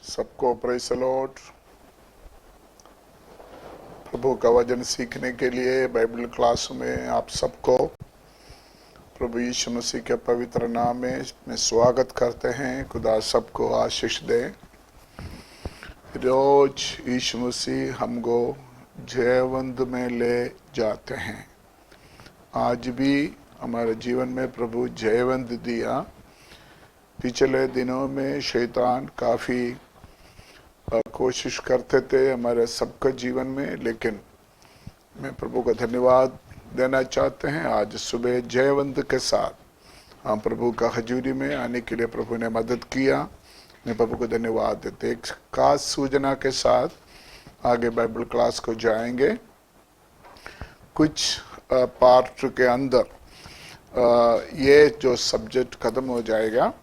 सबको praise the Lord. प्रभु का वचन सीखने के लिए बाइबल क्लास में आप सबको प्रभु यीशु मसीह के पवित्र नाम में स्वागत करते हैं। खुदा सबको आशीष दे। रोज यीशु मसीह हमको जयवंत में ले जाते हैं। आज भी हमारे जीवन में प्रभु जयवंत दिया। पिछले दिनों में शैतान काफ़ी कोशिश करते थे हमारे सबके जीवन में, लेकिन मैं प्रभु का धन्यवाद देना चाहते हैं। आज सुबह जयवंत के साथ हम प्रभु का हजूरी में आने के लिए प्रभु ने मदद किया। मैं प्रभु को धन्यवाद देते। एक खास सूचना के साथ आगे बाइबल क्लास को जाएंगे। कुछ पार्ट के अंदर ये जो सब्जेक्ट खत्म हो जाएगा,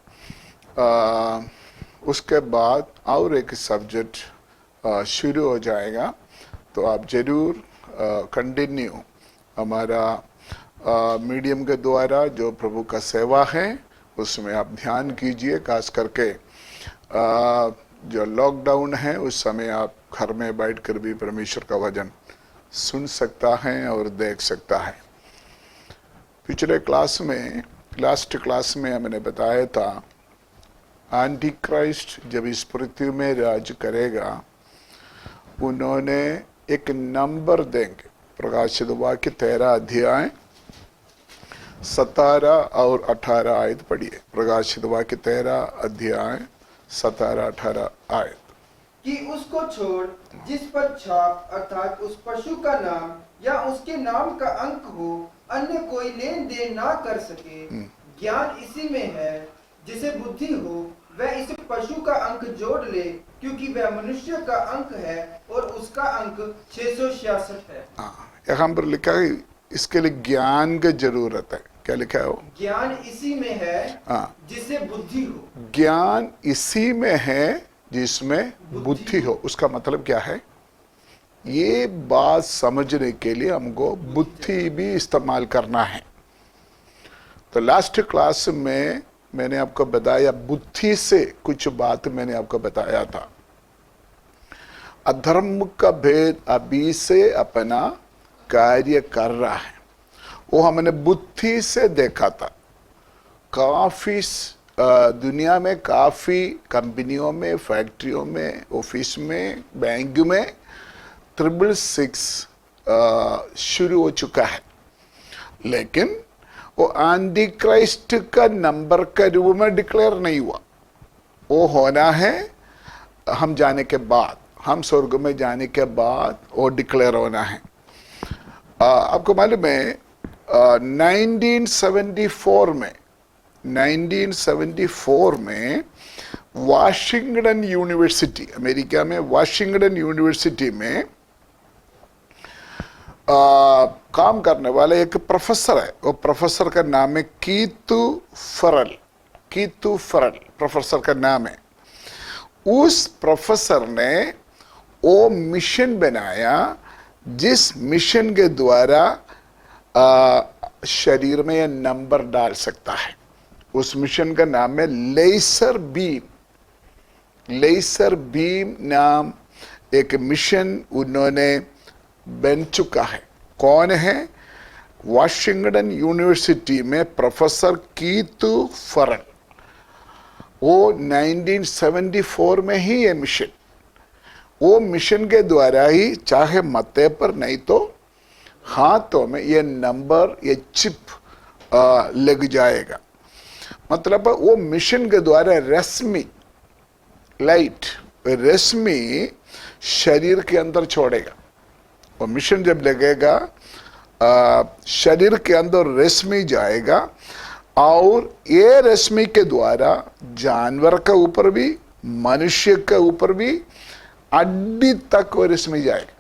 उसके बाद और एक सब्जेक्ट शुरू हो जाएगा। तो आप जरूर कंटिन्यू हमारा मीडियम के द्वारा जो प्रभु का सेवा है उसमें आप ध्यान कीजिए। खास करके जो लॉकडाउन है उस समय आप घर में बैठकर भी परमेश्वर का वचन सुन सकता है और देख सकता है। पिछले क्लास में लास्ट क्लास में मैंने बताया था एंटी क्राइस्ट जब इस पृथ्वी में राज करेगा उन्होंने एक नंबर देंगे। प्रकाशित वाक्य 13 अध्याय 17 और 18 आयत पढ़िए। प्रकाशित वाक्य 13 अध्याय 17-18 आयत। कि उसको छोड़ जिस पर छाप अर्थात उस पशु का नाम या उसके नाम का अंक हो, अन्य कोई लेन देन ना कर सके। ज्ञान इसी में है जिसे बुद्धि हो वह इस पशु का अंक जोड़ ले, क्योंकि वह मनुष्य का अंक है और उसका अंक 666 है। यहाँ पर लिखा है इसके लिए ज्ञान की जरूरत है। क्या लिखा है वो? ज्ञान इसी में है जिसे बुद्धि हो। ज्ञान इसी में है जिसमें बुद्धि हो। उसका मतलब क्या है? ये बात समझने के लिए हमको बुद्धि भी इस्तेमाल करना है। तो लास्ट क्लास में मैंने आपको बताया बुद्धि से कुछ बात मैंने आपको बताया था। अधर्म का भेद अभी से अपना कार्य कर रहा है, वो हमने बुद्धि से देखा था। काफी दुनिया में काफी कंपनियों में, फैक्ट्रियों में, ऑफिस में, बैंक में 666 शुरू हो चुका है, लेकिन वो एंटी क्राइस्ट का नंबर का रूप में डिक्लेयर नहीं हुआ। वो होना है हम जाने के बाद, हम स्वर्ग में जाने के बाद वो डिक्लेयर होना है। आपको मालूम है 1974 में वाशिंगटन यूनिवर्सिटी, अमेरिका में वाशिंगटन यूनिवर्सिटी में काम करने वाला एक प्रोफेसर है। वो प्रोफेसर का नाम है कीतू फरल प्रोफेसर का नाम है। उस प्रोफेसर ने वो मिशन बनाया जिस मिशन के द्वारा शरीर में नंबर डाल सकता है। उस मिशन का नाम है लेजर बीम नाम एक मिशन उन्होंने बन चुका है। कौन है? वाशिंगटन यूनिवर्सिटी में प्रोफेसर कीतू फरल। वो 1974 में ही ये मिशन, वो मिशन के द्वारा ही चाहे माथे पर नहीं तो हाथों में ये नंबर, ये चिप लग जाएगा। मतलब वो मिशन के द्वारा रश्मि शरीर के अंदर छोड़ेगा। वो मिशन जब लगेगा शरीर के अंदर रश्मि जाएगा और ये रश्मि के द्वारा जानवर के ऊपर भी, मनुष्य के ऊपर भी, हड्डी तक वो रश्मि जाएगा।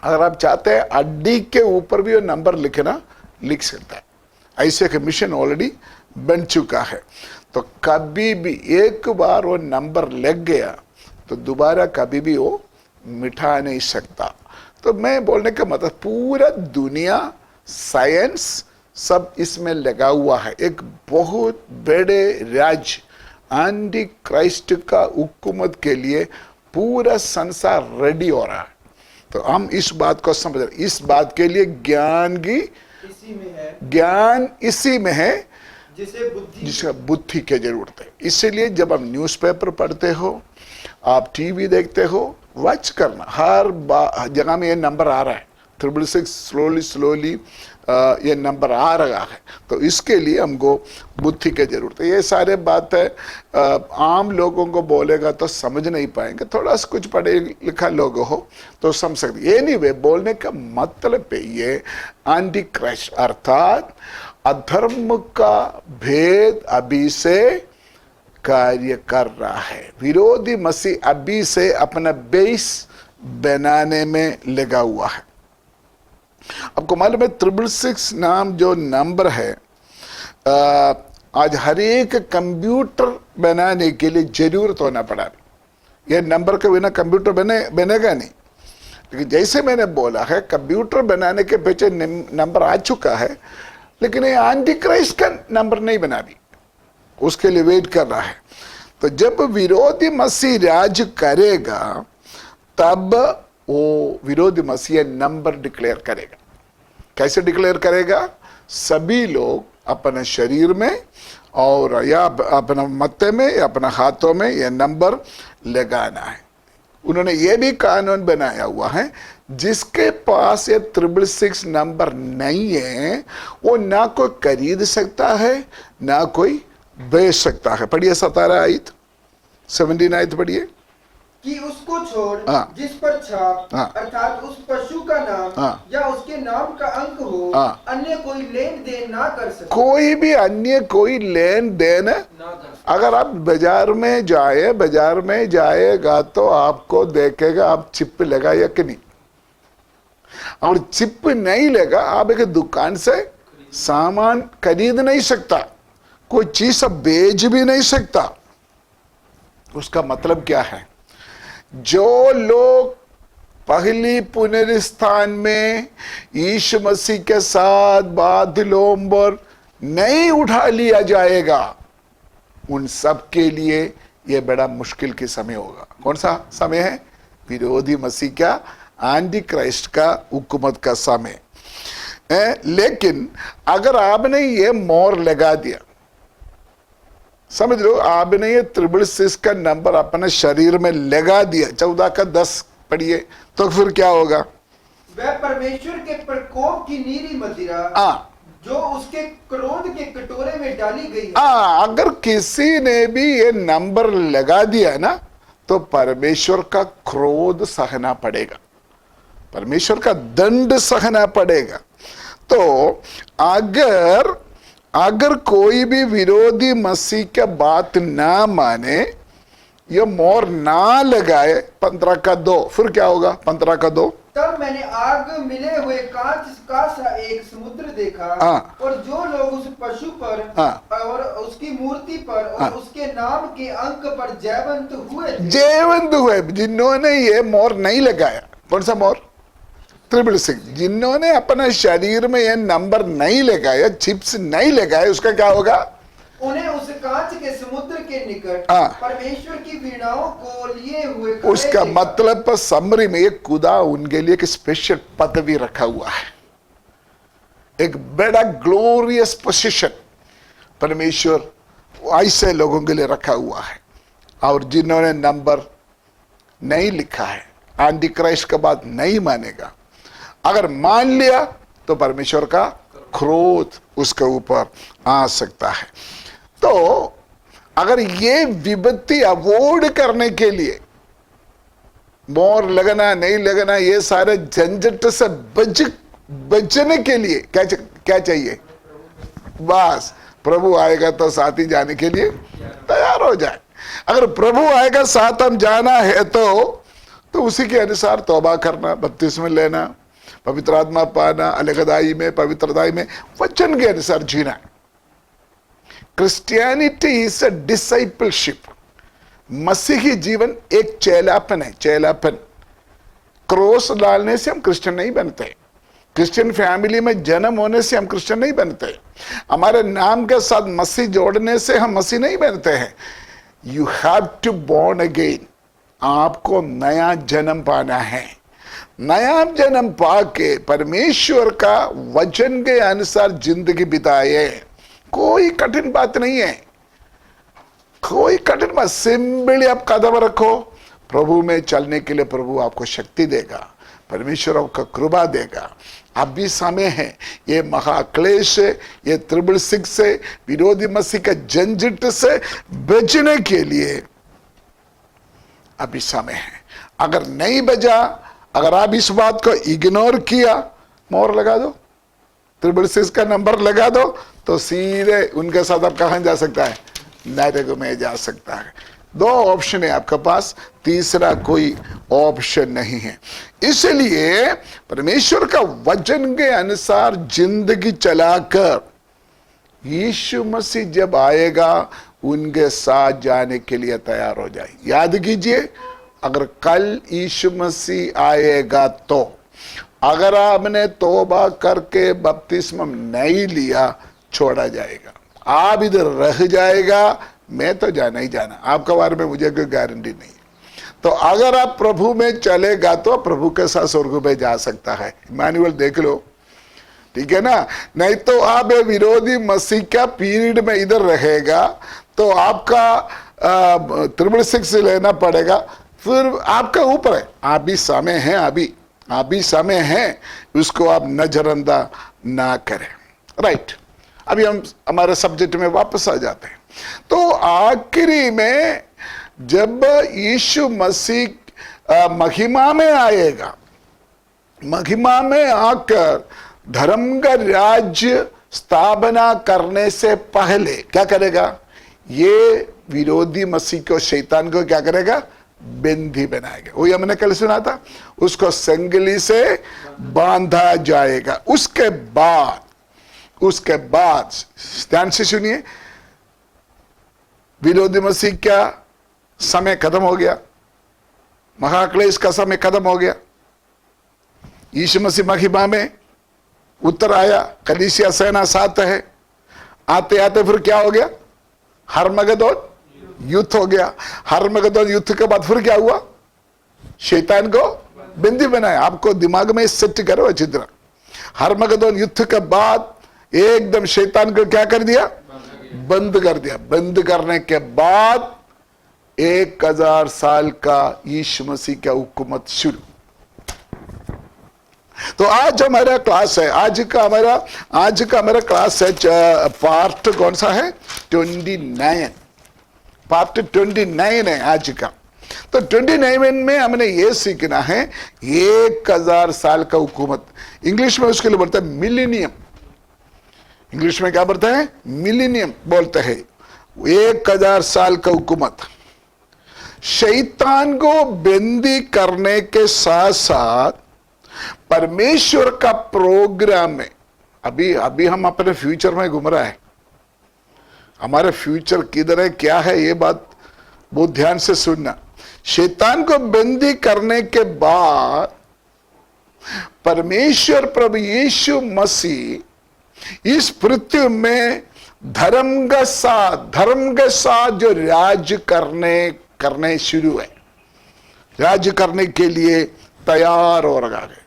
अगर आप चाहते हैं हड्डी के ऊपर भी वो नंबर लिखना, लिख सकता है। ऐसे का मिशन ऑलरेडी बन चुका है। तो कभी भी एक बार वो नंबर लग गया तो दोबारा कभी भी वो मिटा नहीं सकता। तो मैं बोलने का मतलब पूरा दुनिया, साइंस सब इसमें लगा हुआ है। एक बहुत बड़े राज्य एंटी क्राइस्ट का हुकूमत के लिए पूरा संसार रेडी हो रहा है। तो हम इस बात को समझ रहे, इस बात के लिए ज्ञान की इसी में है, ज्ञान इसी में है जिसे बुद्धि की जरूरत है। इसीलिए जब हम न्यूज़पेपर पढ़ते हो, आप टीवी देखते हो, वॉच करना, हर जगह में ये नंबर आ रहा है 666, स्लोली ये नंबर आ रहा है। तो इसके लिए हमको बुद्धि की जरूरत है। ये सारे बात है आम लोगों को बोलेगा तो समझ नहीं पाएंगे, थोड़ा सा कुछ पढ़े लिखा लोग हो तो समझ सकते। एनीवे, बोलने का मतलब है ये एंटी क्राइस्ट अर्थात अधर्म का भेद अभी से कार्य कर रहा है। विरोधी मसीह अभी से अपना बेस बनाने में लगा हुआ है। आपको मालूम है 666 नाम जो नंबर है, आज हर एक कंप्यूटर बनाने के लिए जरूरत होना पड़ा। यह नंबर के बिना कंप्यूटर बनेगा नहीं। लेकिन जैसे मैंने बोला है, कंप्यूटर बनाने के पीछे नंबर आ चुका है, लेकिन ये एंटी क्राइस्ट का नंबर नहीं बना भी, उसके लिए वेट कर रहा है। तो जब विरोधी मसीह राज करेगा तब वो विरोधी मसीह नंबर डिक्लेयर करेगा। कैसे डिक्लेयर करेगा? सभी लोग अपने शरीर में और या अपने मत्थे में या अपने हाथों में यह नंबर लगाना है। उन्होंने ये भी कानून बनाया हुआ है, जिसके पास ये 666 नंबर नहीं है वो ना कोई खरीद सकता है ना कोई बेच सकता है। पढ़िए 17 आयत 17 आयत पढ़िए कि उसको छोड़ हाँ। जिस पर छाप हाँ। अर्थात उस पशु का नाम हाँ। या उसके नाम का अंक हो, हाँ। अन्य कोई लेन देन ना कर सके। कोई भी अन्य कोई लेन देन ना कर सके। अगर आप बाजार में जाएगा तो आपको देखेगा आप चिप लगाया कि नहीं, और चिप नहीं लगा आप एक दुकान से सामान खरीद नहीं सकता, कोई चीज बेच भी नहीं सकता। उसका मतलब क्या है? जो लोग पहली पुनरुत्थान में यीशु मसीह के साथ बादलों पर नहीं उठा लिया जाएगा, उन सब के लिए यह बड़ा मुश्किल के समय होगा। कौन सा समय है? विरोधी मसीह का, एंटी क्राइस्ट का हुकूमत का समय। लेकिन अगर आपने ये मोहर लगा दिया, समझ लो आपने ये 666 का नंबर अपने शरीर में लगा दिया, 14 का 10 पढ़िए, तो फिर क्या होगा? वह परमेश्वर के प्रकोप की नीरी मदिरा जो उसके क्रोध के कटोरे में डाली गई है। अगर किसी ने भी ये नंबर लगा दिया ना, तो परमेश्वर का क्रोध सहना पड़ेगा, परमेश्वर का दंड सहना पड़ेगा। तो अगर कोई भी विरोधी मसीह का बात ना माने, ये मोहर ना लगाए 15 का 2, फिर क्या होगा? 15 का 2, तब मैंने आग मिले हुए कांच का सा एक समुद्र देखा, और जो लोग उस पशु पर और उसकी मूर्ति पर और उसके नाम के अंक पर जयवंत हुए, जिन्होंने ये मोहर नहीं लगाया। कौन सा मोहर? 666। जिन्होंने अपने शरीर में ये नंबर नहीं लगाया, चिप्स नहीं लगाए, उसका क्या होगा? उन्हें उस कांच के समुद्र के निकट परमेश्वर की वीणाओं को लिए हुए। उसका मतलब समरी में एक खुदा उनके लिए एक स्पेशल पदवी रखा हुआ है, एक बड़ा ग्लोरियस पोजीशन परमेश्वर ऐसे लोगों के लिए रखा हुआ है। और जिन्होंने नंबर नहीं लिखा है, एंटी क्राइस्ट का बात नहीं मानेगा, अगर मान लिया तो परमेश्वर का क्रोध उसके ऊपर आ सकता है। तो अगर ये विपत्ति अवॉइड करने के लिए, मोहर लगना नहीं लगना, ये सारे झंझट से बचने के लिए क्या चाहिए? बस प्रभु आएगा तो साथ ही जाने के लिए तैयार हो जाए। अगर प्रभु आएगा साथ हम जाना है तो उसी के अनुसार तौबा करना, बपतिस्मा लेना, पवित्र आत्मा पाना, अलगदाई में, पवित्रताई में, वचन के अनुसार जीना। Christianity is a discipleship. मसीही जीवन एक चेलापन है, चेलापन। क्रॉस डालने से हम क्रिश्चियन नहीं बनते, क्रिश्चियन फैमिली में जन्म होने से हम क्रिश्चियन नहीं बनते, हमारे नाम के साथ मसीह जोड़ने से हम मसीह नहीं बनते हैं। You have to born again, आपको नया जन्म पाना है। नया जन्म पाके परमेश्वर का वचन के अनुसार जिंदगी बिताए। कोई कठिन बात नहीं है, कोई कठिन बात, सिंपली आप कदम रखो, प्रभु में चलने के लिए प्रभु आपको शक्ति देगा, परमेश्वर आपको कृपा देगा। अभी समय है, ये महाक्लेश है, ये 666 से, विरोधी मसीह का झंझट से बचने के लिए अभी समय है। अगर नहीं बचा, अगर आप इस बात को इग्नोर किया, मोहर लगा दो, 666 का नंबर लगा दो, तो सीधे उनके साथ आप कहां जा सकता है, नरक में जा सकता है। 2 ऑप्शन है आपके पास, तीसरा कोई ऑप्शन नहीं है। इसलिए परमेश्वर का वचन के अनुसार जिंदगी चलाकर यीशु मसीह जब आएगा उनके साथ जाने के लिए तैयार हो जाए। याद कीजिए, अगर कल यीशु मसीह आएगा तो अगर आपने तौबा करके बपतिस्मा नहीं लिया, छोड़ा जाएगा, आप इधर रह जाएगा, मैं तो जाना ही जाना, आपके बारे में मुझे कोई गारंटी नहीं। तो अगर आप प्रभु में चलेगा तो प्रभु के साथ स्वर्ग में जा सकता है। इमानुएल देख लो, ठीक है ना। नहीं तो आप विरोधी मसीह का पीरियड में इधर रहेगा तो आपका 666 लेना पड़ेगा, फिर आपका ऊपर है। अभी समय है, अभी समय है, उसको आप नजरअंदाज ना करें। राइट, अभी हम हमारे सब्जेक्ट में वापस आ जाते हैं। तो आखिरी में जब यीशु मसीह महिमा में आएगा, महिमा में आकर धर्म का राज्य स्थापना करने से पहले क्या करेगा, ये विरोधी मसीह को, शैतान को क्या करेगा, बंदी बनाएगा। वही हमने कल सुना था, उसको संगली से बांधा जाएगा। उसके बाद ध्यान से सुनिए, विरोधी मसीह का समय खत्म हो गया, महाक्लेश का समय खत्म हो गया, यीशु मसीह महिमा में उतर आया, कलीसिया सेना साथ है। आते आते फिर क्या हो गया, हरमगदोन युद्ध हो गया। हरमगदोन युद्ध के बाद फिर क्या हुआ, शैतान को बंदी बनाया। आपको दिमाग में सेट करो अच्छी तरह। हरमगदोन युद्ध के बाद एकदम शैतान को क्या कर दिया, बंद कर दिया। बंद करने के बाद 1000 साल का यीशु मसीह का हुकूमत शुरू। तो आज हमारा क्लास है, आज का हमारा क्लास है, पार्ट कौन सा है, 29, पार्ट 29 है आज का। तो 29 में हमने ये सीखना है 1000 साल का हुकूमत। इंग्लिश में उसके लिए बोलता है मिलेनियम। इंग्लिश में क्या बोलता है, मिलेनियम बोलते हैं। 1000 साल का हुकूमत, शैतान को बंदी करने के साथ साथ परमेश्वर का प्रोग्राम है। अभी हम अपने फ्यूचर में घूम रहा है। हमारे फ्यूचर किधर है, क्या है, ये बात बहुत ध्यान से सुनना। शैतान को बंदी करने के बाद परमेश्वर प्रभु यीशु मसीह इस पृथ्वी में धर्म के साथ जो राज्य करने शुरू है, राज्य करने के लिए तैयार हो रहा है।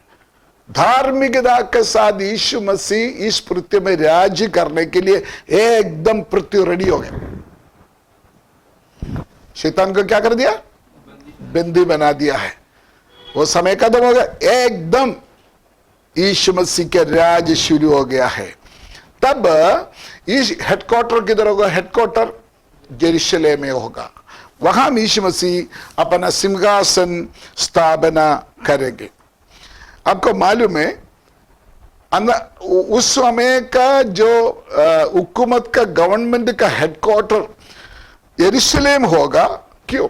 धार्मिकता के साथ यीशु मसीह इस पृथ्वी में राज्य करने के लिए एकदम पृथ्वी रेडी हो गया। शैतान को क्या कर दिया, बंदी बना दिया है। वो समय खत्म हो गया, एकदम यीशु मसीह के राज्य शुरू हो गया है। तब इस हेडक्वार्टर किधर होगा, हेडक्वार्टर यरूशलेम में होगा। वहां यीशु मसीह अपना सिंहासन स्थापना करेंगे। आपको मालूम है उस समय का जो हुकूमत का, गवर्नमेंट का हेडक्वार्टर यरूशलेम होगा। क्यों,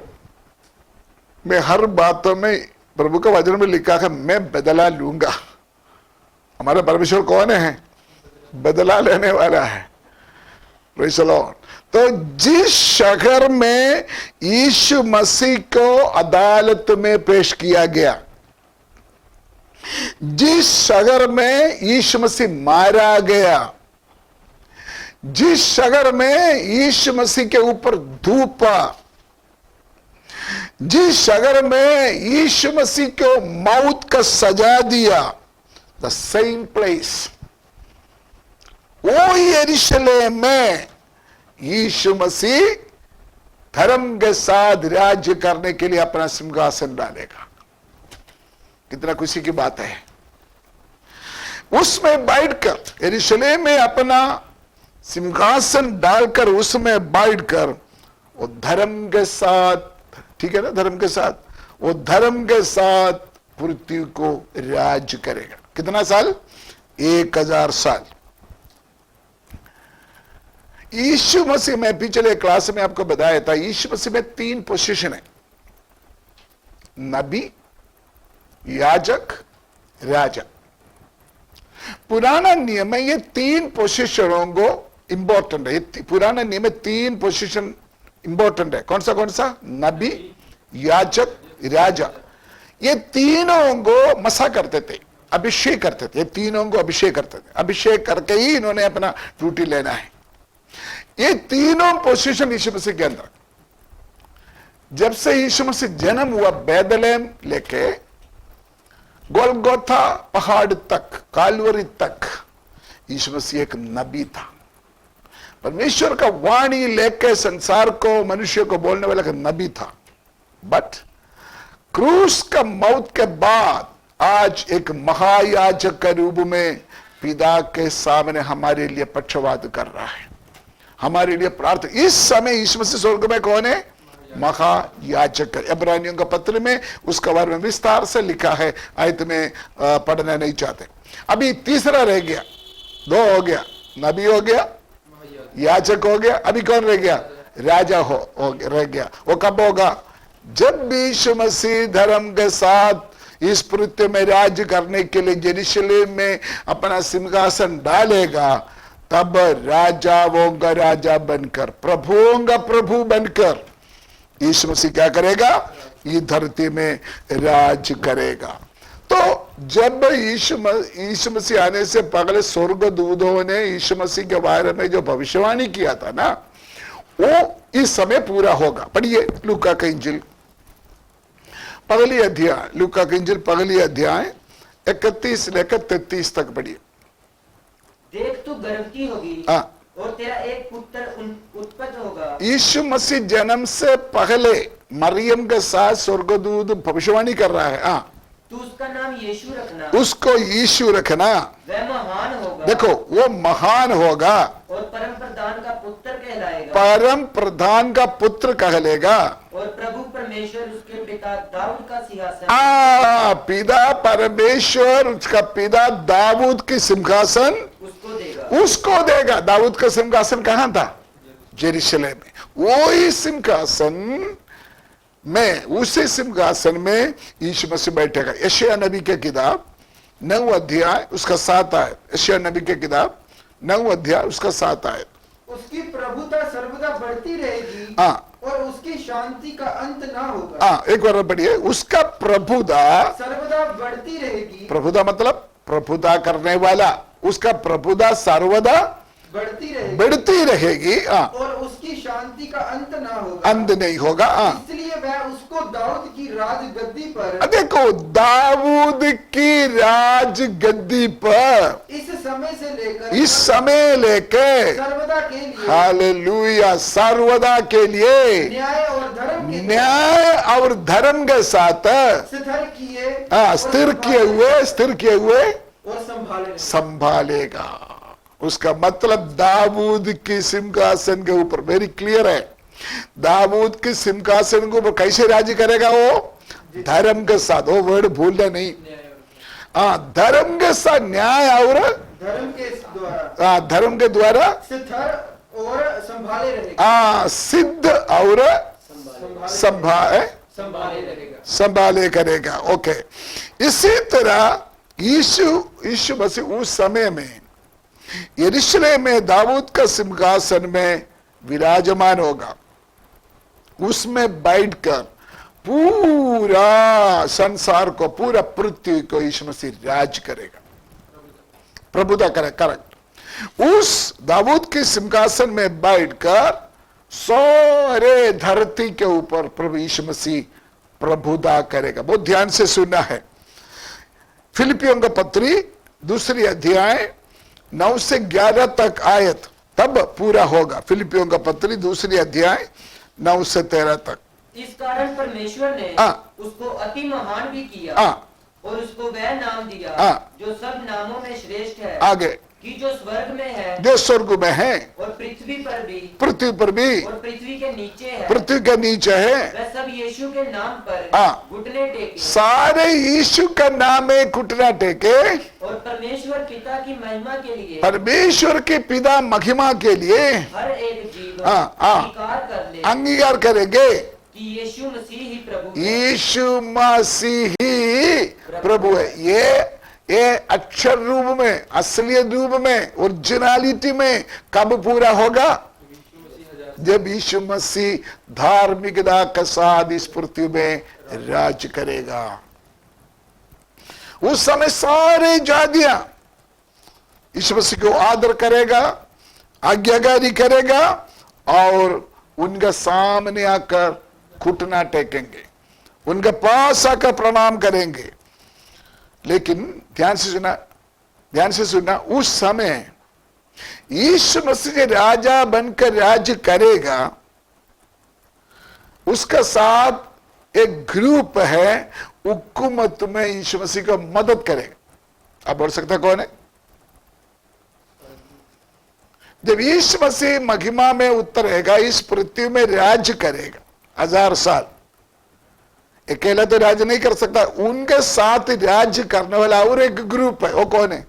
मैं हर बातों में प्रभु का वचन में लिखा है, मैं बदला लूंगा। हमारा परमेश्वर कौन है, बदला लेने वाला है। Praise the Lord. तो जिस शहर में यीशु मसीह को अदालत में पेश किया गया, जिस शहर में यीशु मसीह मारा गया, जिस शहर में यीशु मसीह के ऊपर धूपा, जिस शहर में यीशु मसीह को मौत का सजा दिया, द सेम प्लेस, वो यरूशलेम में यीशु मसीह धर्म के साथ राज्य करने के लिए अपना सिंहासन डालेगा। कितना खुशी की बात है। उसमें बैठकर यरूशलेम में अपना सिंहासन डालकर उसमें बैठकर वो धर्म के साथ, ठीक है ना, धर्म के साथ, वो धर्म के साथ पृथ्वी को राज करेगा। कितना साल? 1000 साल। यीशु मसीह में पिछले क्लास में आपको बताया था, यीशु मसीह में 3 पोजीशन है, नबी, याजक, राजा। पुराना नियम में ये 3 पोजीशनों को इंपॉर्टेंट है। पुराना नियम में 3 पोजीशन इंपॉर्टेंट है। कौन सा? नबी, याजक, राजा। ये तीनों को मसा करते थे, अभिषेक करते थे। ये तीनों को अभिषेक करते थे। अभिषेक करके ही इन्होंने अपना ड्यूटी लेना है। ये तीनों पोजीशन यीशु मसीह के अंदर। जब से यीशु मसीह जन्म हुआ बेथलेहम लेके गोलगोथा पहाड़ तक, कालवरी तक, यीशु मसीह एक नबी था। परमेश्वर का वाणी लेके संसार को, मनुष्य को बोलने वाला एक नबी था। बट क्रूस का मौत के बाद आज एक महायाजक के रूप में पिता के सामने हमारे लिए पक्षवाद कर रहा है, हमारे लिए प्रार्थना। इस समय यीशु मसीह स्वर्ग में कौन है? महायाजक। इब्रानियों का पत्र में उसका बारे में विस्तार से लिखा है, आयत में पढ़ना नहीं चाहते। अभी तीसरा रह गया, 2 हो गया, नबी हो गया, याजक हो गया, अभी कौन रह गया? राजा रह गया। वो कब होगा? जब यीशु मसीह धर्म के साथ इस पृथ्वी में राज्य करने के लिए यरूशलेम में अपना सिंहासन डालेगा, तब राजाओं का राजा बनकर, प्रभुओं का प्रभु बनकर यीशु मसीह क्या करेगा? ये धरती में राज करेगा। तो जब यीशु मसीह आने से पहले स्वर्गदूतों ने यीशु मसीह के बारे में जो भविष्यवाणी किया था ना, वो इस समय पूरा होगा। पढ़िए लूका का इंजिल पहली अध्याय, लूका का इंजिल पहली अध्याय 31 लेकर 33 तक पढ़िए। देख तू गर्भवती होगी और तेरा एक पुत्र उत्पन्न होगा। यीशु मसीह जन्म से पहले मरियम के साथ स्वर्गदूत भविष्यवाणी कर रहा है। तू उसका नाम यीशु रखना। उसको यीशु रखना। वह महान होगा। देखो, वो महान होगा और परम प्रधान का पुत्र कहलाएगा। परम प्रधान का पुत्र कहलेगा। और प्रभु परमेश्वर उसके पिता दाऊद का सिंहासन, पिता परमेश्वर उसका पिता दाऊद की सिंहासन उसको देगा। दाऊद का सिंहासन कहां था? यरूशलेम में। वो ही सिंहासन में, उसी सिंहासन में यीशु मसीह बैठेगा। यशायाह नबी के किताब 9 अध्याय उसका 7 आयत। यशायाह नबी के किताब 9 अध्याय उसका 7 आयत। उसकी प्रभुता सर्वदा बढ़ती रहेगी और उसकी शांति का अंत ना होगा। एक बार पढ़िए, उसका प्रभुता सर्वदा बढ़ती रहेगी। प्रभुता मतलब प्रभुता करने वाला, उसका प्रभुता सर्वदा बढ़ती रहेगी और उसकी शांति का अंत ना होगा, अंत नहीं होगा। इसलिए वह उसको दाऊद की राज गद्दी पर, देखो, दाऊद की राज गद्दी पर इस समय लेकर सर्वदा के लिए, हालेलुया, सर्वदा के लिए न्याय और धर्म के साथ स्थिर किए हुए और संभालेगा। उसका मतलब दाऊद की सिंहासन के ऊपर, वेरी क्लियर है, दाऊद की सिंहासन के ऊपर कैसे राज्य करेगा? वो धर्म के साथ, वो वर्ड भूलना नहीं। धर्म के साथ, न्याय और धर्म के द्वारा सिद्ध और संभाले करेगा। ओके, इसी तरह यीशु मसीह उस समय में यरूशलेम में दाऊद का सिंहासन में विराजमान होगा। उसमें बैठकर पूरा संसार को, पूरा पृथ्वी को यीशु मसीह राज करेगा, प्रभुता करेगा। करेक्ट। उस दाऊद के सिंहासन में बैठकर सारे धरती के ऊपर प्रभु यीशु मसीह प्रभुता करेगा। बहुत ध्यान से सुनना है। फिलिपियों का पत्री 2 अध्याय 9 से 11 तक आयत तब पूरा होगा। फिलिपियों का पत्री 2 अध्याय 9 से 13 तक। इस कारण परमेश्वर ने उसको अति महान भी किया और उसको वह नाम दिया जो सब नामों में श्रेष्ठ है, आगे कि जो स्वर्ग में है, जो स्वर्ग में है, और पृथ्वी पर भी, और पृथ्वी के नीचे है, पृथ्वी के नीचे है, वह सब यीशु के नाम पर घुटने टेके, सारे यीशु का नाम में घुटना टेके, और परमेश्वर पिता की महिमा के लिए, परमेश्वर के पिता महिमा के लिए हर एक जीव अंगीकार कर ले, अंगीकार करेंगे कि यीशु मसीह ही प्रभु है। यीशु मसीह ही प्रभु है। ये अक्षर रूप में, असलियत रूप में, ओरिजिनलिटी में कब पूरा होगा? जब यीशु मसीह धार्मिकता के साथ इस पृथ्वी में राज करेगा। उस समय सारे जातियां यीशु मसीह को आदर करेगा, आज्ञाकारी करेगा और उनका सामने आकर घुटना टेकेंगे, उनके पास आकर प्रणाम करेंगे। लेकिन ध्यान से सुनना, उस समय यीशु मसीह राजा बनकर राज्य करेगा। उसका साथ एक ग्रुप है, हुकूमत में यीशु मसीह को मदद करेगा। आप बोल सकते कौन है? जब यीशु मसीह महिमा में उतरेगा, इस पृथ्वी में राज्य करेगा 1000 साल। अकेला तो राज्य नहीं कर सकता, उनके साथ राज्य करने वाला और एक ग्रुप है। वो कौन है?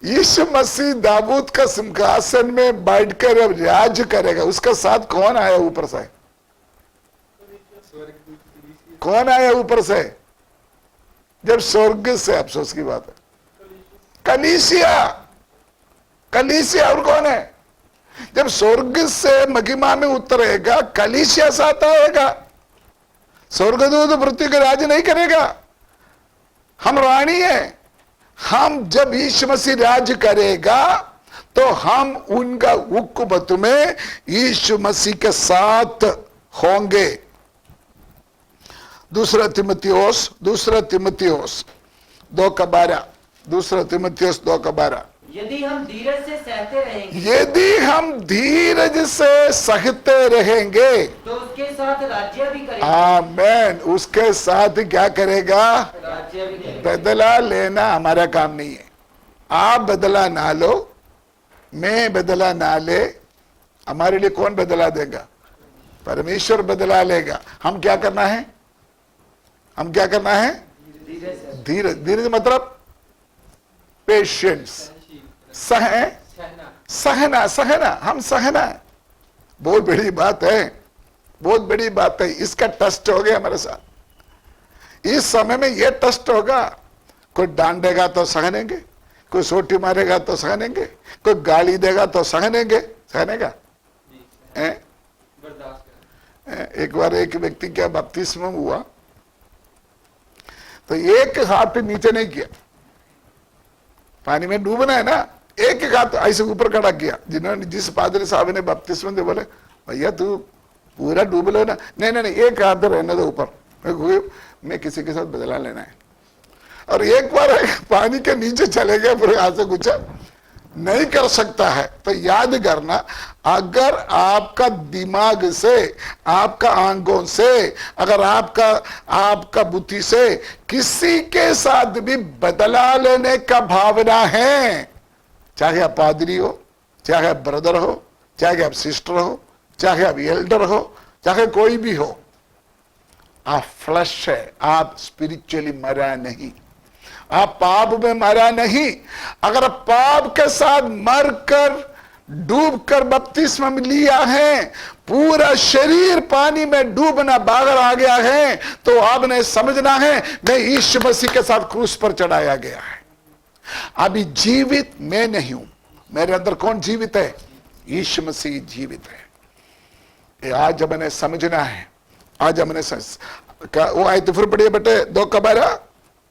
यीशु मसीह दाऊद का सिंहासन में बैठकर अब राज्य करेगा। उसका साथ कौन आया ऊपर से? कौन आया ऊपर से? जब स्वर्ग से, अफसोस की बात है, कलीसिया और कौन है? जब स्वर्ग से महिमा में उतरेगा, कलीसिया साथ आएगा। स्वर्गदूत पृथ्वी का राज नहीं करेगा। हम रानी है। हम जब यीशु मसीह राज करेगा तो हम उनका हुकूमत में यीशु मसीह के साथ होंगे। दूसरा तिमुथियुस 2:12, दूसरा तिमुथियुस 2:12। यदि हम धीरज से सहते रहेंगे, यदि हम धीरज से सहते रहेंगे तो उसके साथ राज्य भी करेंगे। आमीन। उसके साथ क्या करेगा? राज्य भी करेंगे। बदला लेना हमारा काम नहीं है। आप बदला ना लो, मैं बदला ना ले, हमारे लिए कौन बदला देगा? परमेश्वर बदला लेगा। हम क्या करना है? धीरज मतलब पेशेंस, सहना। हम सहना है। बहुत बड़ी बात है, बहुत बड़ी बात है। इसका टेस्ट हो गया हमारे साथ। इस समय में यह टेस्ट होगा। कोई डांटेगा तो सहनेंगे, कोई सोटी मारेगा तो सहनेंगे, कोई गाली देगा तो सहनेंगे। सहनेगा? एक बार एक व्यक्ति का बपतिस्मा हुआ तो एक हाथ नीचे नहीं किया, पानी में डूबना है ना, एक हाथ ऐसे ऊपर खड़ा किया। जिस पादरी साहब ने बपतिस्मा दे, बोले भैया तू पूरा डूब लो ना। नहीं, एक हाथ रहने दो ऊपर, मैं किसी के साथ बदला लेना है। और एक बार पानी के नीचे चले गए, फिर हाथ से कुछ नहीं कर सकता है। तो याद करना, अगर आपका दिमाग से, आपका आंखों से, अगर आपका बुद्धि से किसी के साथ भी बदला लेने का भावना है, चाहे आप पादरी हो, चाहे आप ब्रदर हो, चाहे आप सिस्टर हो, चाहे आप एल्डर हो, चाहे कोई भी हो, आप फ्लश है, आप स्पिरिचुअली मरा नहीं, आप पाप में मरा नहीं। अगर पाप के साथ मरकर डूबकर बपतिस्मा लिया है, पूरा शरीर पानी में डूबना बाहर आ गया है, तो आपने समझना है मैं यीशु मसीह के साथ क्रूस पर चढ़ाया गया है। अभी जीवित मैं नहीं हूं, मेरे अंदर कौन जीवित है? यीशु मसीह जीवित है। ये आज हमने समझना है। आज हमने वो आयत फिर पढ़िए बेटे 2:12।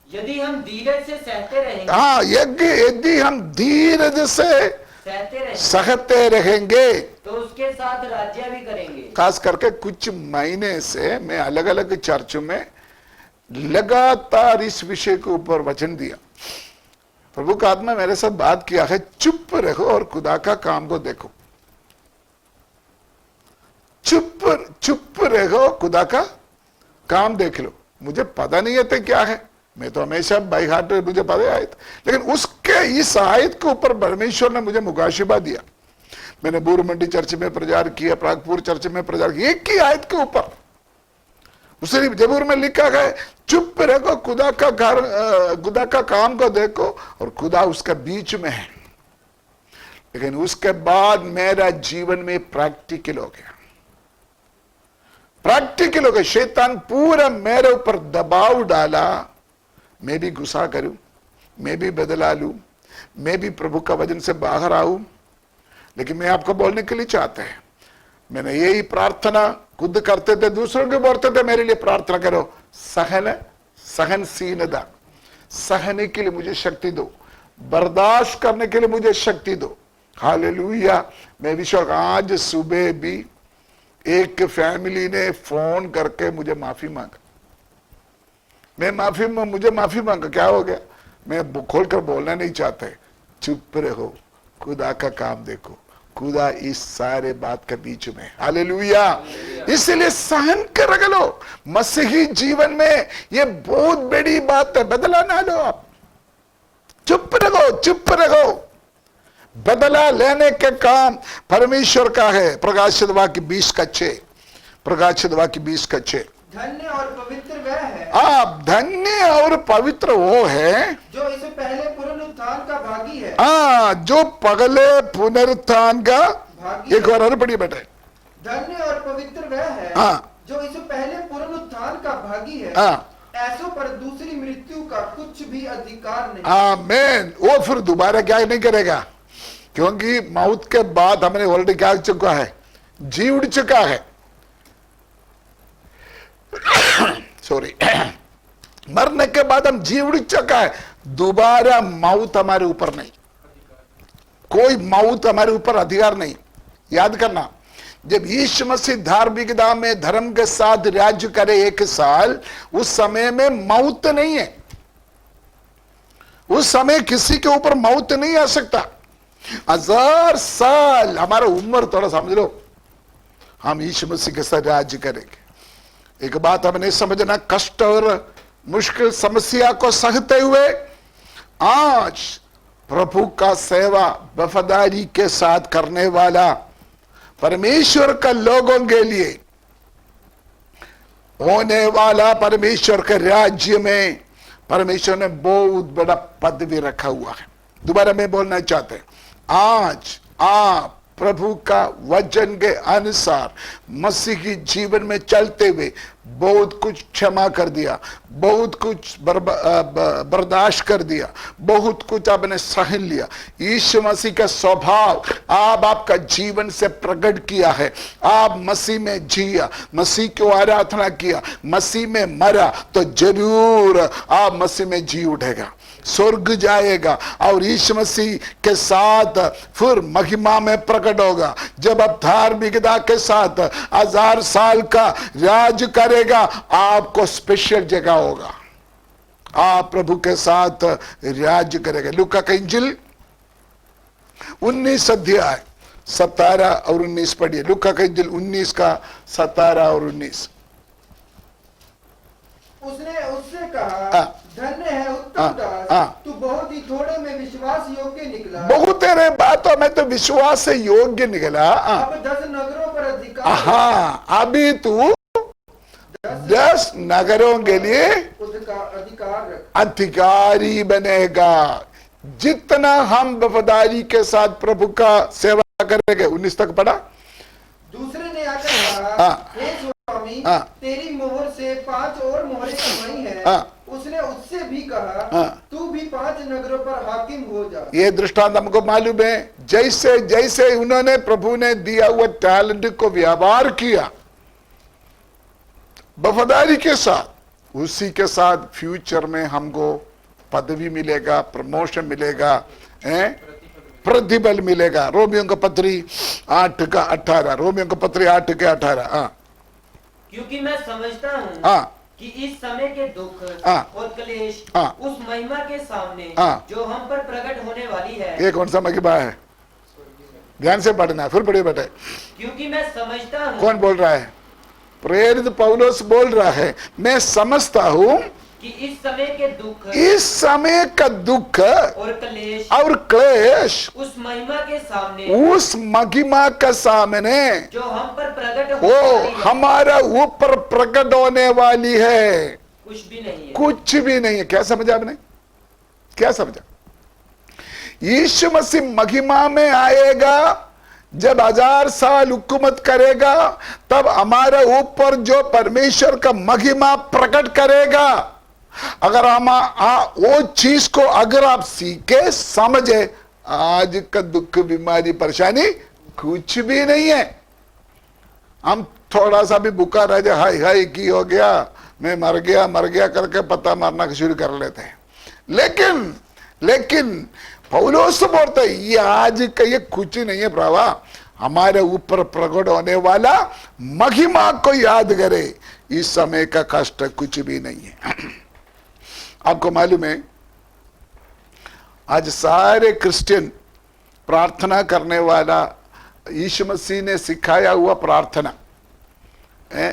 यदि हम धीरज से सहते रहेंगे, हाँ, यदि हम धीरज से सहते रहेंगे सहते रहेंगे, तो उसके साथ राज्य भी करेंगे। खास करके कुछ महीने से मैं अलग अलग चर्च में लगातार इस विषय के ऊपर वचन दिया। प्रभु का आत्मा मेरे साथ बात किया है, चुप रहो और खुदा का काम को देखो। चुप रहो, खुदा का काम देख लो। मुझे पता नहीं है क्या है, मैं तो हमेशा बाई हार्ट मुझे पता है आयत, लेकिन उसके इस आयत के ऊपर परमेश्वर ने मुझे मुकाशिबा दिया। मैंने बूर मंडी चर्च में प्रचार किया, प्रागपुर चर्च में प्रचार किया, एक ही आयत के ऊपर। उसे जबूर में लिखा है, चुप रहो, खुदा का काम को देखो, और खुदा उसका बीच में है। लेकिन उसके बाद मेरा जीवन में प्रैक्टिकल हो गया, प्रैक्टिकल हो गया। शैतान पूरा मेरे ऊपर दबाव डाला, मैं भी गुस्सा करूं, मैं भी बदला लूं, मैं भी प्रभु का वचन से बाहर आऊं। लेकिन मैं आपको बोलने के लिए चाहता है, मैंने यही प्रार्थना खुद करते थे, दूसरों को बोलते थे मेरे लिए प्रार्थना करो, सहनशीलता, सहने के लिए मुझे शक्ति दो, बर्दाश्त करने के लिए मुझे शक्ति दो। हालेलुया। मैं विश्वास, आज सुबह भी एक फैमिली ने फोन करके मुझे माफी मांगा। मुझे माफी मांगा, क्या हो गया? मैं खोलकर बोलना नहीं चाहता। चुप रहो, खुदा का काम देखो, खुदा इस सारे बात के बीच में। हालेलुया। इसलिए सहन कर लो। मसीही जीवन में ये बहुत बड़ी बात है, बदला ना लो आप। चुप रहो। बदला लेने के काम परमेश्वर का है। प्रकाशित वाक्य 20:6। धन्य और पवित्र वह है, आप धन्य और पवित्र वो है जो इससे पहले पुनरुत्थान का भागी है। जो पगले पुनरुत्थान का भागी एक बार और पढ़िए बेटे। धन्य और पवित्र वह है, जो इससे पहले पुनरुत्थान का भागी है। ऐसों पर दूसरी मृत्यु का कुछ भी अधिकार नहीं। आमीन। वो फिर दोबारा क्या नहीं करेगा, क्योंकि मौत के बाद हमने ऑलरेडी क्या चुका है, जी उड़ चुका है। सॉरी, मरने के बाद हम जी उड़ चुका है। दोबारा मौत हमारे ऊपर नहीं, कोई मौत हमारे ऊपर अधिकार नहीं। याद करना, जब यीशु मसीह धार्मिकता में धर्म के साथ राज्य करे 1 साल, उस समय में मौत नहीं है। उस समय किसी के ऊपर मौत नहीं आ सकता। 1000 साल हमारा उम्र, थोड़ा समझ लो, हम यीशु मसीह के साथ राज्य करेंगे। एक बात हमने समझना, कष्ट और मुश्किल समस्या को सहते हुए आज प्रभु का सेवा वफादारी के साथ करने वाला परमेश्वर का लोगों के लिए होने वाला परमेश्वर के राज्य में परमेश्वर ने बहुत बड़ा पद भी रखा हुआ है। दोबारा मैं बोलना चाहते हैं, आज आप प्रभु का वचन के अनुसार मसीही जीवन में चलते हुए बहुत कुछ क्षमा कर दिया, बहुत कुछ बर्दाश्त कर दिया, बहुत कुछ आपने सहन लिया। यीशु मसीह का स्वभाव आपका जीवन से प्रकट किया है। आप मसीह में जिया, मसीह को आराधना किया, मसीह में मरा, तो जरूर आप मसीह में जी उठेगा, स्वर्ग जाएगा और यीशु मसीह के साथ फिर महिमा में प्रकट होगा। जब आप धार्मिकता के साथ 1000 साल का राज करेगा, आपको स्पेशल जगह होगा, आप प्रभु के साथ राज करेगा। लूका का इंजिल 19 अध्याय 17 और 19 पढ़िए। लूका का इंजिल 19 का 17 और 19। उसने उससे कहा, धन्य है उत्तम दास, तू बहुत ही थोड़े में विश्वास योग्य निकला, बहुत तेरे बातों में तो विश्वास से योग्य निकला। अब 10 नगरों पर अधिकार, अभी तू 10 नगरों के लिए अधिकारी बनेगा। जितना हम वफादारी के साथ प्रभु का सेवा करेंगे। 19 तक पढ़ा। दूसरे ने आकर कहा, हे स्वामी, तेरी मोहर से 5 और मोहरें समाई हैं। उसने उससे भी कहा, तू भी 5 नगरों पर हाकिम हो जा। ये दृष्टांत हमको मालूम है, जैसे जैसे उन्होंने प्रभु ने दिया हुआ टैलेंट को व्यवहार किया वफादारी के साथ, उसी के साथ फ्यूचर में हमको पदवी मिलेगा, प्रमोशन मिलेगा, प्रतिफल मिलेगा। रोमियों का पत्री 8:18, रोमियों का पत्री 8:18। क्योंकि मैं समझता हूँ कि इस समय के दुख और क्लेश उस महिमा के सामने जो हम पर प्रकट होने वाली है। ये कौन सा महिमा है? ध्यान से पढ़ना, फिर पढ़िए बेटे। क्योंकि मैं समझता हूँ। कौन बोल रहा है? प्रेरित पौलुस बोल रहा है, मैं समझता हूँ कि इस समय के दुख, इस समय का दुख और क्लेश उस महिमा के सामने, उस महिमा के सामने जो हम पर प्रकट होने वो वाली है, हमारा ऊपर प्रकट होने वाली है, कुछ भी नहीं है। कुछ भी नहीं है। क्या समझा आपने? क्या समझा? यीशु मसीह महिमा में आएगा, जब 1000 साल हुकूमत करेगा, तब हमारे ऊपर जो परमेश्वर का महिमा प्रकट करेगा। अगर हम वो चीज को अगर आप सीखे, समझे, आज का दुख, बीमारी, परेशानी कुछ भी नहीं है। हम थोड़ा सा भी बुखार आ जाए, हाय हाय की हो गया, मैं मर गया करके पता मारना शुरू कर लेते हैं। लेकिन पौलुस बोलते हैं, ये आज का ये कुछ नहीं है प्रभा, हमारे ऊपर प्रकट होने वाला महिमा को याद करे, इस समय का कष्ट कुछ भी नहीं है। आपको मालूम है, आज सारे क्रिश्चियन प्रार्थना करने वाला, यीशु मसीह ने सिखाया हुआ प्रार्थना,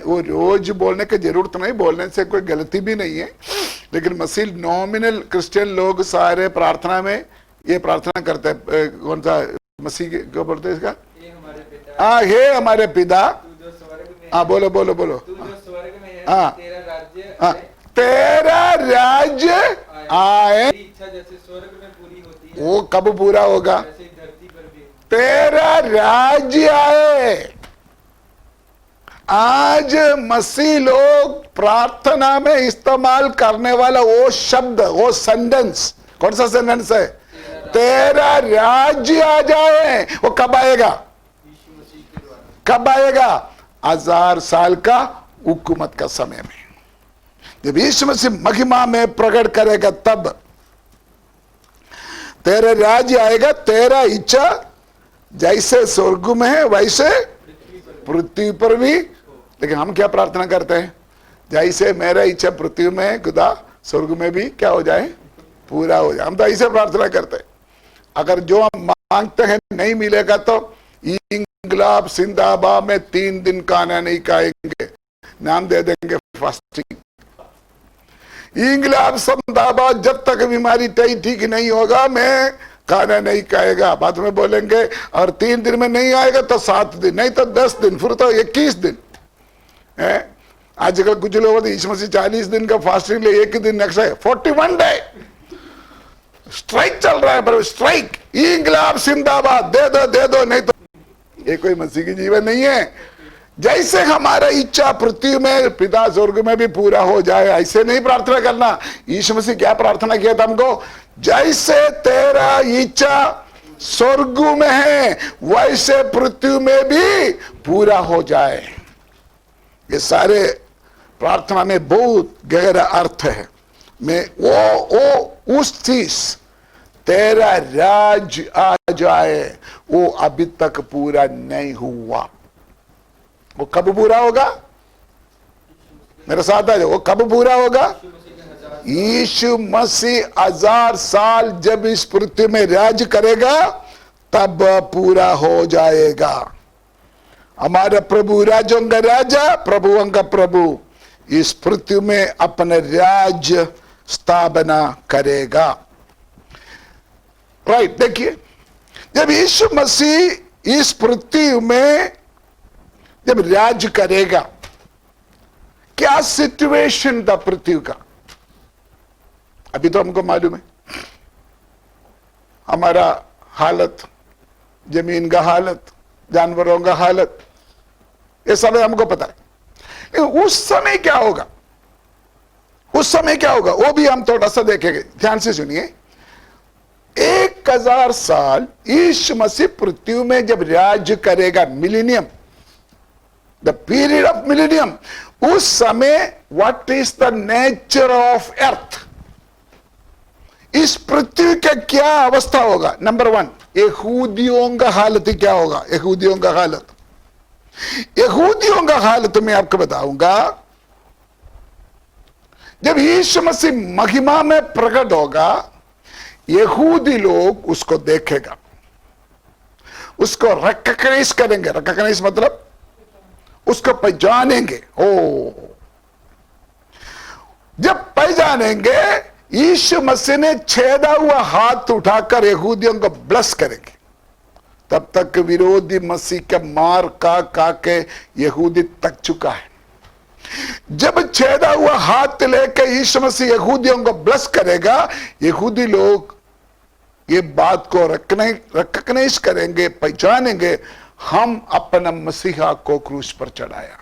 वो रोज बोलने की जरूरत नहीं, बोलने से कोई गलती भी नहीं है, लेकिन मसीह नॉमिनल क्रिश्चियन लोग सारे प्रार्थना में ये प्रार्थना करते हैं। कौन सा मसीह क्या बोलते हैं इसका? हे हमारे पिता, बोलो बोलो बोलो, तेरा राज्य आए, वो कब पूरा होगा? तेरा राज्य आए। आज मसीह लोग प्रार्थना में इस्तेमाल करने वाला वो शब्द, वो सेंटेंस, कौन सा सेंटेंस है? तेरा राज्य आ जाए। वो कब आएगा? कब आएगा? 1000 साल का हुकूमत का समय में, जब यीशु मसीह महिमा में प्रकट करेगा, तब तेरा राज्य आएगा। तेरा इच्छा जैसे स्वर्ग में है वैसे पृथ्वी पर भी। लेकिन हम क्या प्रार्थना करते हैं? जैसे मेरा इच्छा पृथ्वी में है, खुदा स्वर्ग में भी क्या हो जाए? पूरा हो जाए। हम तो ऐसे प्रार्थना करते हैं। अगर जो हम मांगते हैं नहीं मिलेगा तो इंकलाब जिंदाबाद में 3 दिन खाना नहीं खाएंगे, नाम दे देंगे फास्टिंग। इंकलाब जिंदाबाद, जब तक बीमारी ठीक नहीं होगा मैं खाना नहीं खाएगा। बाद में बोलेंगे और 3 दिन में नहीं आएगा तो 7 दिन, नहीं तो 10 दिन, फिर तो 21 दिन है। आजकल कुछ लोग यीशु मसीह 40 दिन का फास्टिंग ले, एक दिन नेक्स्ट है 41 डे स्ट्राइक चल रहा है, पर स्ट्राइक, इंकलाब जिंदाबाद, दे दो, नहीं तो ये कोई मसीह की जीवन नहीं है। जैसे हमारा इच्छा पृथ्वी में पिता स्वर्ग में भी पूरा हो जाए, ऐसे नहीं प्रार्थना करना। यीशु मसीह क्या प्रार्थना किया था हमको? जैसे तेरा इच्छा स्वर्ग में है वैसे पृथ्वी में भी पूरा हो जाए। ये सारे प्रार्थना में बहुत गहरा अर्थ है। मैं वो उस चीज, तेरा राज आ जाए, वो अभी तक पूरा नहीं हुआ। वो कब पूरा होगा? मेरे साथ आ जाओ। वो कब पूरा होगा? यीशु मसीह 1000 साल जब इस पृथ्वी में राज करेगा, तब पूरा हो जाएगा। हमारा प्रभु राजों का राजा, प्रभुओं का प्रभु इस पृथ्वी में अपने राज्य स्थापना करेगा। राइट, देखिए, जब यीशु मसीह इस पृथ्वी में जब राज करेगा, क्या सिचुएशन था पृथ्वी का? अभी तो हमको मालूम है हमारा हालत, जमीन का हालत, जानवरों का हालत, ये सब हमको पता है। उस समय क्या होगा? उस समय क्या होगा वो भी हम थोड़ा सा देखेंगे। ध्यान से सुनिए। 1000 साल यीशु मसीह पृथ्वी में जब राज करेगा, millennium, the period of millennium, उस समय what is the nature of earth, इस पृथ्वी का क्या अवस्था होगा? नंबर 1, यहूदियों का हालत क्या होगा? यहूदियों का हालत, यहूदियों का हालत मैं आपको बताऊंगा। जब यीशु मसीह महिमा में प्रकट होगा, यहूदी लोग उसको देखेगा, उसको रिकॉग्नाइज करेंगे। रिकॉग्नाइज मतलब उसको पहचानेंगे। ओ, जब पहचानेंगे, यीशु मसीह ने छेदा हुआ हाथ उठाकर यहूदियों को ब्लेस करेंगे। तब तक विरोधी मसीह के मार का के यहूदी तक चुका है। जब छेदा हुआ हाथ लेकर यीशु मसीह यहूदियों को ब्लेस करेगा, यहूदी लोग ये बात को रिकॉग्नाइज करेंगे, पहचानेंगे, हम अपना मसीहा को क्रूस पर चढ़ाया।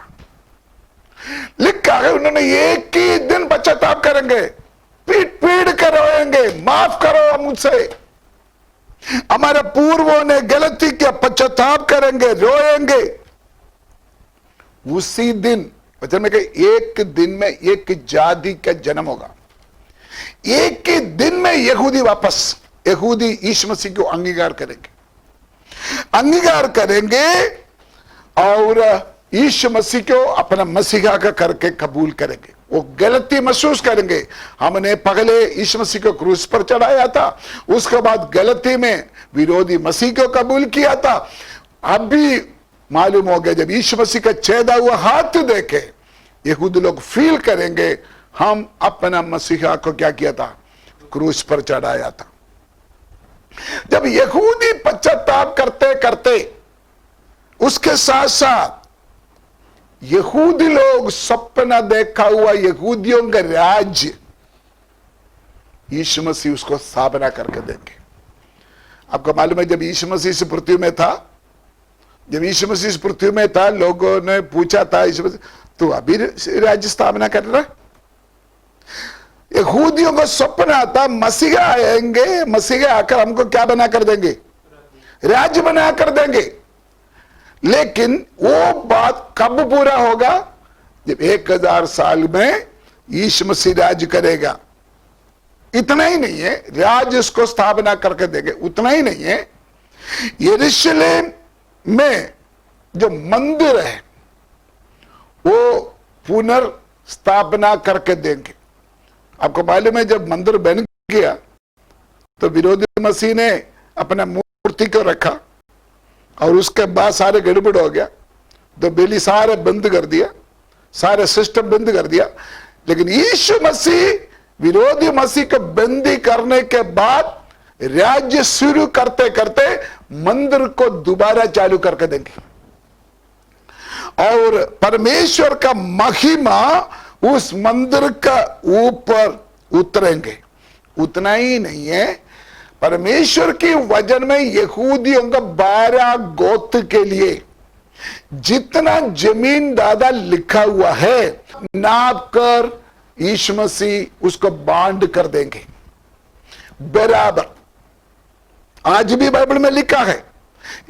लिखा है उन्होंने एक ही दिन पश्चाताप करेंगे, पीट पीट कर रोएंगे, माफ करो मुझसे, हमारे पूर्वों ने गलती किया, पश्चाताप करेंगे, रोएंगे। उसी दिन वचन में कहा, एक दिन में एक जाति का जन्म होगा। एक ही दिन में यहूदी वापस, यहूदी यीशु मसीह को अंगीकार करेंगे, अंगीकार करेंगे और यीशु मसीह को अपना मसीहा का करके कबूल करेंगे। वो गलती महसूस करेंगे, हमने पहले यीशु मसीह को क्रूस पर चढ़ाया था, उसके बाद गलती में विरोधी मसीह को कबूल किया था। अब भी मालूम हो गया, जब यीशु मसीह का छेदा हुआ हाथ देखे, यहूदी लोग फील करेंगे, हम अपना मसीहा को क्या किया था? क्रूस पर चढ़ाया था। जब यहूदी पश्चाताप करते करते, उसके साथ साथ यहूदी लोग सपना देखा हुआ यहूदियों का राज्य, यीशु मसीह उसको स्थापना करके देंगे। आपको मालूम है, जब यीशु मसीह इस पृथ्वी में था, जब यीशु मसीह इस पृथ्वी में था, लोगों ने पूछा था, यीशु मसीह तू अभी राज्य स्थापना कर रहा? यहूदियों को सपना था मसीहा आएंगे, मसीहा आकर हमको क्या बना कर देंगे? राज्य बना कर देंगे। लेकिन वो बात कब पूरा होगा? जब 1000 साल में यीशु मसीह राज्य करेगा। इतना ही नहीं है, राज्य उसको स्थापना करके देंगे, उतना ही नहीं है, यरूशलेम में जो मंदिर है वो पुनर्स्थापना करके देंगे। आपको मालूम है, जब मंदिर बन गया तो विरोधी मसीह ने अपना मूर्ति को रखा और उसके बाद सारे गड़बड़ हो गया, तो बेली सारे बंद कर दिया, सारे सिस्टम बंद कर दिया। लेकिन यीशु मसीह विरोधी मसीह को बंदी करने के बाद राज्य शुरू करते करते मंदिर को दोबारा चालू करके देंगे और परमेश्वर का महिमा उस मंदिर का ऊपर उतरेंगे। उतना ही नहीं है, परमेश्वर की वचन में यहूदियों का 12 गोत्र के लिए जितना जमीन दादा लिखा हुआ है, नाप कर यीशु मसीह उसको बांट कर देंगे बराबर। आज भी बाइबल में लिखा है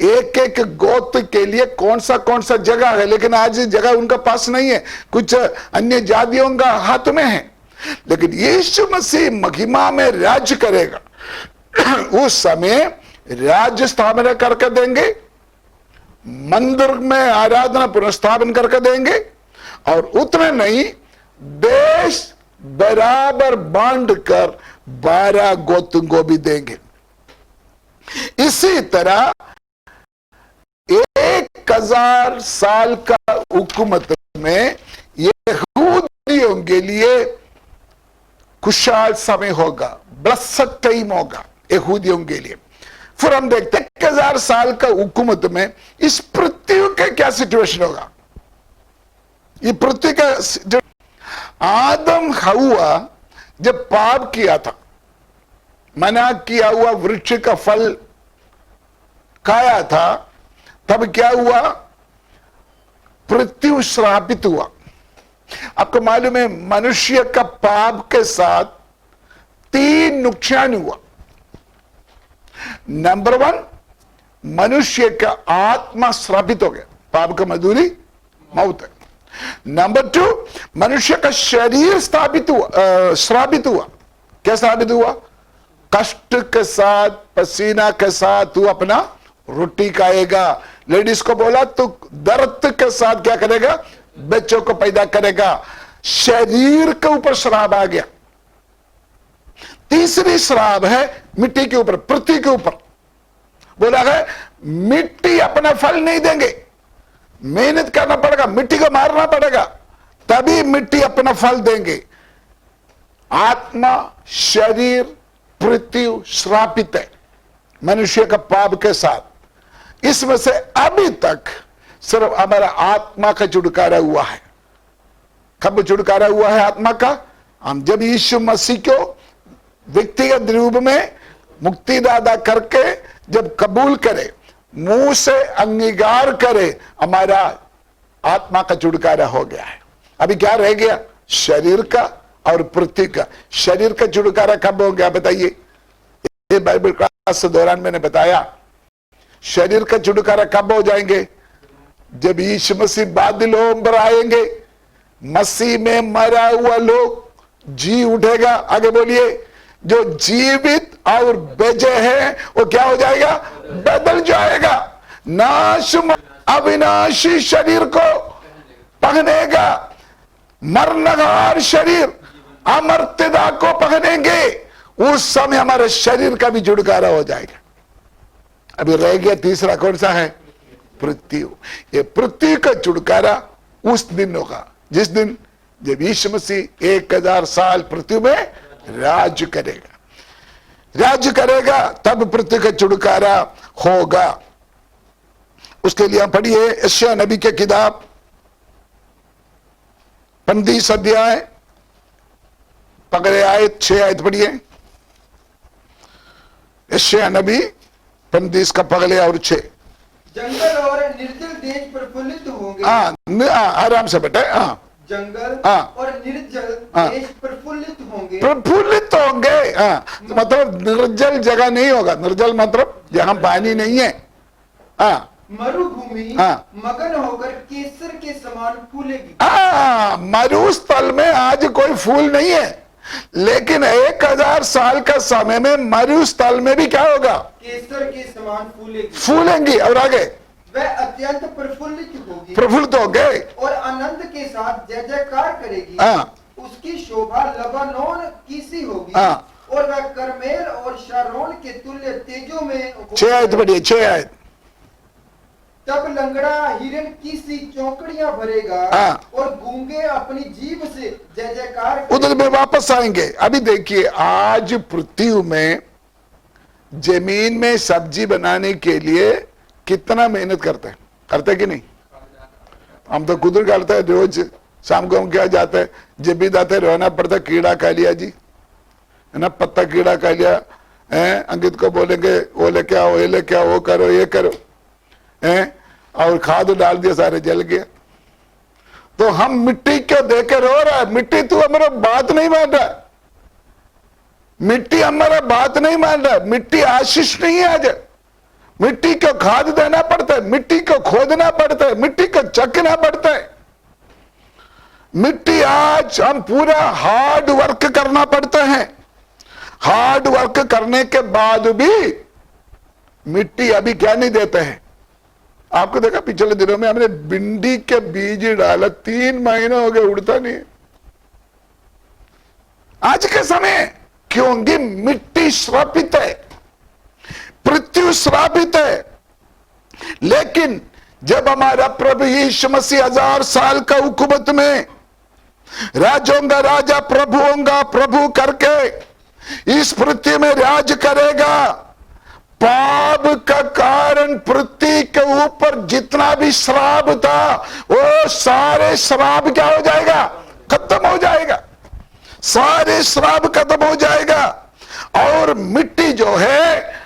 एक एक गोत्र के लिए कौन सा जगह है, लेकिन आज जगह उनका पास नहीं है, कुछ अन्य जातियों का हाथ में है। लेकिन यीशु मसीह महिमा में राज्य करेगा, उस समय राज्य स्थापना करके देंगे, मंदिर में आराधना पुनर्स्थापन करके देंगे, और उतने नहीं, देश बराबर बांट कर 12 गोत्र को भी देंगे। इसी तरह 1000 साल का हुकूमत में यहूदियों के लिए खुशहाल समय होगा, ब्लेस्ड टाइम होगा यहूदियों के लिए। फिर हम देखते हैं 1000 साल का हुकूमत में इस पृथ्वी का क्या सिचुएशन होगा। ये पृथ्वी का, आदम हव्वा जब पाप किया था, मना किया हुआ वृक्ष का फल खाया था, तब क्या हुआ? पृथ्वी श्रापित हुआ। आपको मालूम है, मनुष्य का पाप के साथ 3 नुकसान हुआ। नंबर 1, मनुष्य का आत्मा श्रापित हो गया, पाप का मजदूरी मौत है। नंबर 2, मनुष्य का शरीर श्रापित हुआ। क्या श्रापित हुआ? कष्ट के साथ, पसीना के साथ तू अपना रोटी खाएगा। लेडीज को बोला तू दर्द के साथ क्या करेगा? बच्चों को पैदा करेगा। शरीर के ऊपर श्राप आ गया। तीसरी श्राप है मिट्टी के ऊपर, पृथ्वी के ऊपर। बोला है मिट्टी अपना फल नहीं देंगे, मेहनत करना पड़ेगा, मिट्टी को मारना पड़ेगा, तभी मिट्टी अपना फल देंगे। आत्मा, शरीर, पृथ्वी श्रापित है मनुष्य का पाप के साथ। इसमें से अभी तक सिर्फ हमारा आत्मा का छुटकारा हुआ है। कब छुटकारा हुआ है आत्मा का? हम जब यीशु मसीह को व्यक्तिगत रूप में मुक्तिदाता करके जब कबूल करे, मुंह से अंगीकार करे, हमारा आत्मा का छुटकारा हो गया है। अभी क्या रह गया? शरीर का और पृथ्वी का। शरीर का छुटकारा कब हो गया बताइए? ये बाइबल क्लास के दौरान मैंने बताया। शरीर का छुटकारा कब हो जाएंगे? जब यीशु मसीह बादलों पर आएंगे, मसीह में मरा हुआ लोग जी उठेगा। आगे बोलिए। जो जीवित और बेजे है वो क्या हो जाएगा? बदल जाएगा। नाश अविनाशी शरीर को पहनेगा, मरनहार शरीर अमर्त्यता को पहनेंगे। उस समय हमारे शरीर का भी छुटकारा हो जाएगा। अभी रह गया तीसरा, कौन सा है? पृथ्वी। ये पृथ्वी का छुटकारा उस दिन होगा जिस दिन जब यीशु मसीह 1000 साल पृथ्वी में राज करेगा, तब पृथ्वी का छुटकारा होगा। उसके लिए हम पढ़िए यशायाह नबी के किताब 35 अध्याय पकड़े आयत 6 आयत पढ़िए। यशायाह नबी 35 का पगले और 6। जंगल और निर्जल देश प्रफुल्लित होंगे। आराम से बेटे। जंगल और निर्जल देश प्रफुल्लित होंगे। प्रफुल्लित होंगे। मतलब निर्जल जगह नहीं होगा। निर्जल मतलब जहां पानी नहीं है। मरुभूमि मगन होकर केसर के समान फूलेगी। मरुस्थल में आज कोई फूल नहीं है, लेकिन 1000 साल का समय में मरुस्थल में भी क्या होगा? केसर के समान फूलेंगी। और आगे वह अत्यंत प्रफुल्लित होगी, प्रफुल्लित हो गए और आनंद के साथ जय जयकार करेगी। उसकी शोभा लबानोन की सी होगी, और वह करमेल और शारोन के तुल्य तेजों में। 6 आयत बढ़िए। 6 आयत। तब लंगड़ा हिरन की सी चौकड़ियां भरेगा, और गूंगे अपनी जीभ से जय जयकार उधर में वापस आएंगे। अभी देखिए, आज पृथ्वी में जमीन में सब्जी बनाने के लिए कितना मेहनत करते कि नहीं? हम तो खुद करते हैं। रोज शाम को हम क्या जाते हैं, जब भी जाते रोना पड़ता, कीड़ा खा लिया जी, है ना, पत्ता कीड़ा खा लिया है। अंकित को बोलेंगे वो लेके आओ, ये लेके आओ, वो करो, ये करो, है, और खाद डाल दिया, सारे जल गया। तो हम मिट्टी को देकर रो रहा है। मिट्टी तू हमारा बात नहीं मान रहा, मिट्टी हमारा बात नहीं मान रहा। मिट्टी आशीष नहीं है। आज मिट्टी को खाद देना पड़ता है, मिट्टी को खोदना पड़ता है, मिट्टी को चखना पड़ता है। मिट्टी आज हम पूरा हार्ड वर्क करना पड़ता है। हार्ड वर्क करने के बाद भी मिट्टी अभी क्या नहीं देते हैं। आपको देखा पिछले दिनों में हमने भिंडी के बीज डाला, 3 महीने हो गए, उड़ता नहीं। आज के समय क्योंकि मिट्टी श्रापित है, पृथ्वी श्रापित है। लेकिन जब हमारा प्रभु यीशु मसीह 1000 साल का हुकूमत में राजों का राजा, प्रभुओं का प्रभु करके इस पृथ्वी में राज करेगा, पाप का कारण पृथ्वी के ऊपर जितना भी श्राप था, वो सारे श्राप क्या हो जाएगा? खत्म हो जाएगा। सारे श्राप खत्म हो जाएगा, और मिट्टी जो है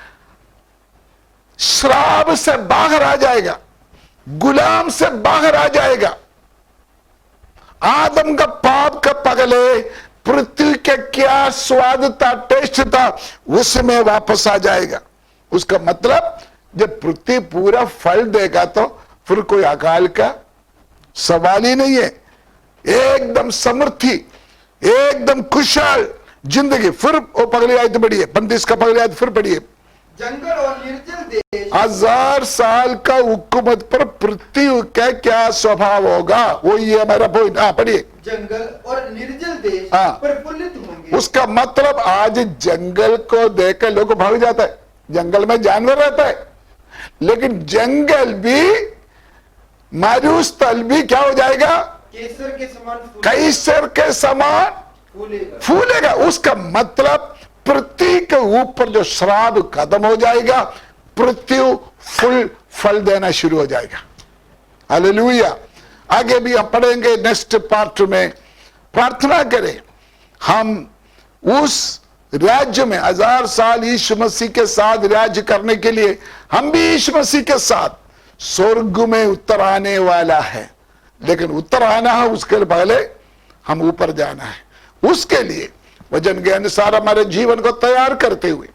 श्राप से बाहर आ जाएगा, गुलाम से बाहर आ जाएगा। आदम का पाप का पगले पृथ्वी के क्या स्वाद था, टेस्ट था, उसमें वापस आ जाएगा। उसका मतलब जब पृथ्वी पूरा फल देगा तो फिर कोई अकाल का सवाल ही नहीं है। एकदम समृद्धि, एकदम खुशहाल जिंदगी। फिर वो पगली आयत बढ़िए, 35 का पगली आयत फिर पढ़िए। जंगल और निर्जल देश, 1000 साल का हुकूमत पर पृथ्वी का क्या स्वभाव होगा, वो ये हमारा पॉइंट। हाँ पढ़िए। जंगल और निर्जल देश हाँ। प्रफुल्लित होंगे। उसका मतलब आज जंगल को देखकर लोग भाग जाता है। जंगल में जानवर रहता है, लेकिन जंगल भी, मायूस स्थल भी क्या हो जाएगा? केसर के समान कैसर के समान फूलेगा। फूलेगा। उसका मतलब पृथ्वी के ऊपर जो श्राप खत्म हो जाएगा, पृथ्वी फुल फल देना शुरू हो जाएगा। हालेलुया। आगे भी हम पढ़ेंगे नेक्स्ट पार्ट में। प्रार्थना करें हम उस राज्य में 1000 साल यीशु मसीह के साथ राज्य करने के लिए, हम भी यीशु मसीह के साथ स्वर्ग में उतर आने वाला है। लेकिन उतर आना है, उसके पहले हम ऊपर जाना है। उसके लिए वचन के अनुसार हमारे जीवन को तैयार करते हुए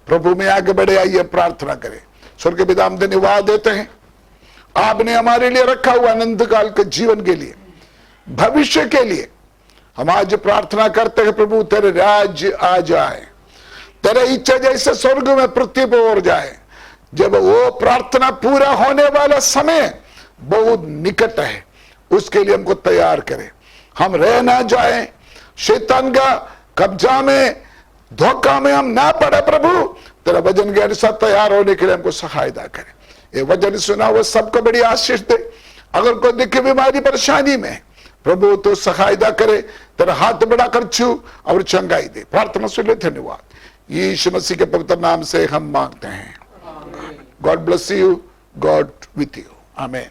प्रभु में आगे बढ़े। आइए प्रार्थना करें। स्वर्ग पिता, हम धन्यवाद देते हैं आपने हमारे लिए रखा हुआ अनंत काल के जीवन के लिए, भविष्य के लिए। हम आज प्रार्थना करते हैं प्रभु तेरे राज्य आ जाए, तेरे इच्छा जैसे स्वर्ग में पृथ्वी पर हो जाए। जब वो प्रार्थना पूरा होने वाला समय बहुत निकट है, उसके लिए हमको तैयार करें। हम रह ना जाए, शैतान का कब्जा में, धोखा में हम ना पड़े। प्रभु तेरा वचन के अनुसार तैयार होने के लिए हमको सहायता करें। ये वचन सुना वो सबको बड़ी आशीष दे। अगर कोई दिखे बीमारी परेशानी में, प्रभु तो सहायता करे, तेरा हाथ बढ़ाकर छू और चंगाई दे। प्रार्थना सुन ले। धन्यवाद यीशु मसीह के पवित्र नाम से हम मांगते हैं। God bless you, God with you, आमीन।